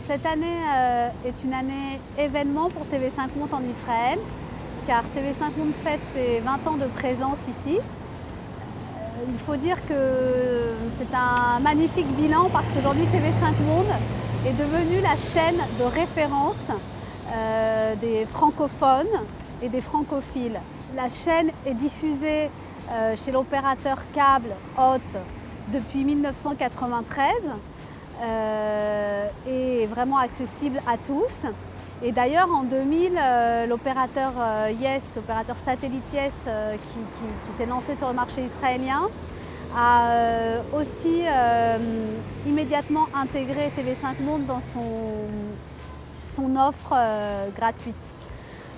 Cette année est une année événement pour TV5 Monde en Israël, car TV5 Monde fête ses 20 ans de présence ici. Il faut dire que c'est un magnifique bilan parce qu'aujourd'hui TV5 Monde est devenue la chaîne de référence des francophones et des francophiles. La chaîne est diffusée chez l'opérateur câble Hot depuis 1993 et est vraiment accessible à tous. Et d'ailleurs en 2000, l'opérateur Yes, l'opérateur satellite Yes qui s'est lancé sur le marché israélien, a aussi immédiatement intégré TV5 Monde dans son offre gratuite.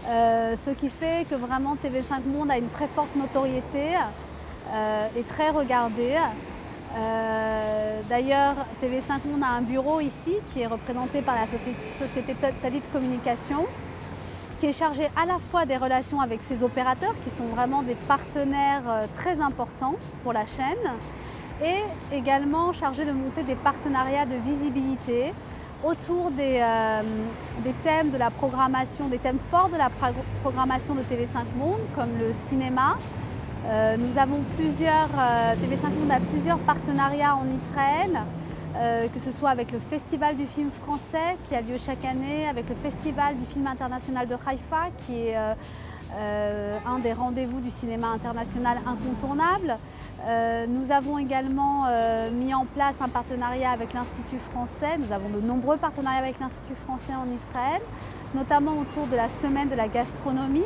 Ce qui fait que vraiment TV5 Monde a une très forte notoriété et très regardé. D'ailleurs, TV5 Monde a un bureau ici qui est représenté par la société Talit Communication, qui est chargé à la fois des relations avec ses opérateurs, qui sont vraiment des partenaires très importants pour la chaîne, et également chargé de monter des partenariats de visibilité autour des thèmes de la programmation, des thèmes forts de la programmation de TV5 Monde, comme le cinéma. Nous avons TV5 Monde a plusieurs partenariats en Israël, que ce soit avec le Festival du film français qui a lieu chaque année, avec le Festival du film international de Haïfa qui est un des rendez-vous du cinéma international incontournable. Nous avons également mis en place un partenariat avec l'Institut français. Nous avons de nombreux partenariats avec l'Institut français en Israël, notamment autour de la semaine de la gastronomie.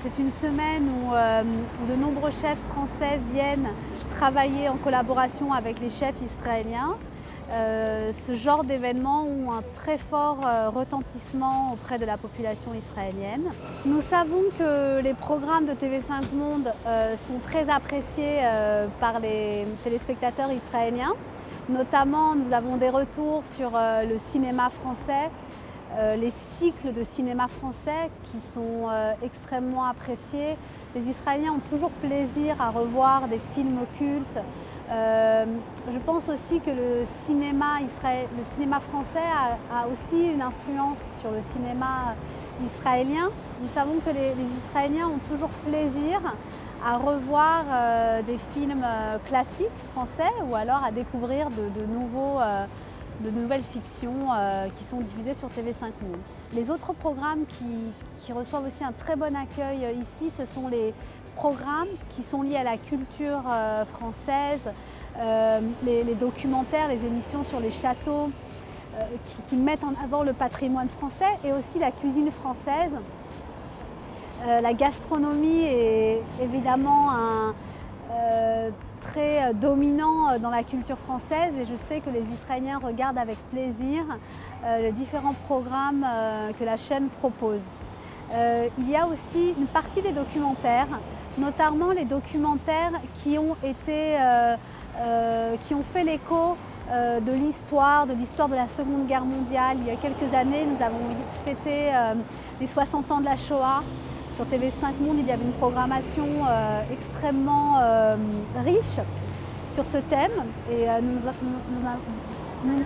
C'est une semaine où de nombreux chefs français viennent travailler en collaboration avec les chefs israéliens. Ce genre d'événements ont un très fort retentissement auprès de la population israélienne. Nous savons que les programmes de TV5 Monde sont très appréciés par les téléspectateurs israéliens. Notamment, nous avons des retours sur le cinéma français, les cycles de cinéma français qui sont extrêmement appréciés. Les Israéliens ont toujours plaisir à revoir des films cultes. Je pense aussi que le cinéma français a aussi une influence sur le cinéma israélien. Nous savons que les Israéliens ont toujours plaisir à revoir des films classiques français ou alors à découvrir de nouvelles fictions qui sont diffusées sur TV5 Monde. Les autres programmes qui reçoivent aussi un très bon accueil ici, ce sont les programmes qui sont liés à la culture française, les documentaires, les émissions sur les châteaux qui mettent en avant le patrimoine français et aussi la cuisine française. La gastronomie est évidemment très dominant dans la culture française et je sais que les Israéliens regardent avec plaisir les différents programmes que la chaîne propose. Il y a aussi une partie des documentaires, notamment les documentaires qui ont fait l'écho de l'histoire de la Seconde Guerre mondiale. Il y a quelques années, nous avons fêté les 60 ans de la Shoah. Sur TV5 Monde, il y avait une programmation extrêmement riche sur ce thème et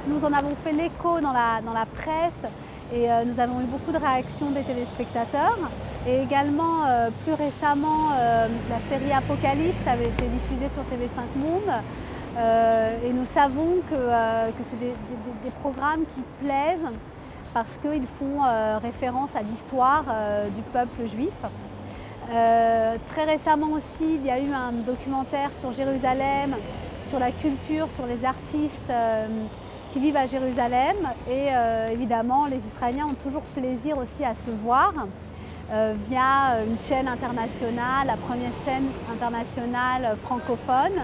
nous en avons fait l'écho dans la presse et nous avons eu beaucoup de réactions des téléspectateurs. Et également, plus récemment, la série Apocalypse avait été diffusée sur TV5 Monde et nous savons que c'est des programmes qui plaisent parce qu'ils font référence à l'histoire du peuple juif. Très récemment aussi, il y a eu un documentaire sur Jérusalem, sur la culture, sur les artistes qui vivent à Jérusalem. Et évidemment, les Israéliens ont toujours plaisir aussi à se voir via une chaîne internationale, la première chaîne internationale francophone.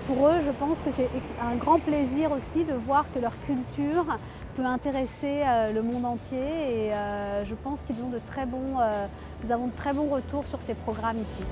Pour eux, je pense que c'est un grand plaisir aussi de voir que leur culture peut intéresser le monde entier et je pense qu'ils ont nous avons de très bons retours sur ces programmes ici.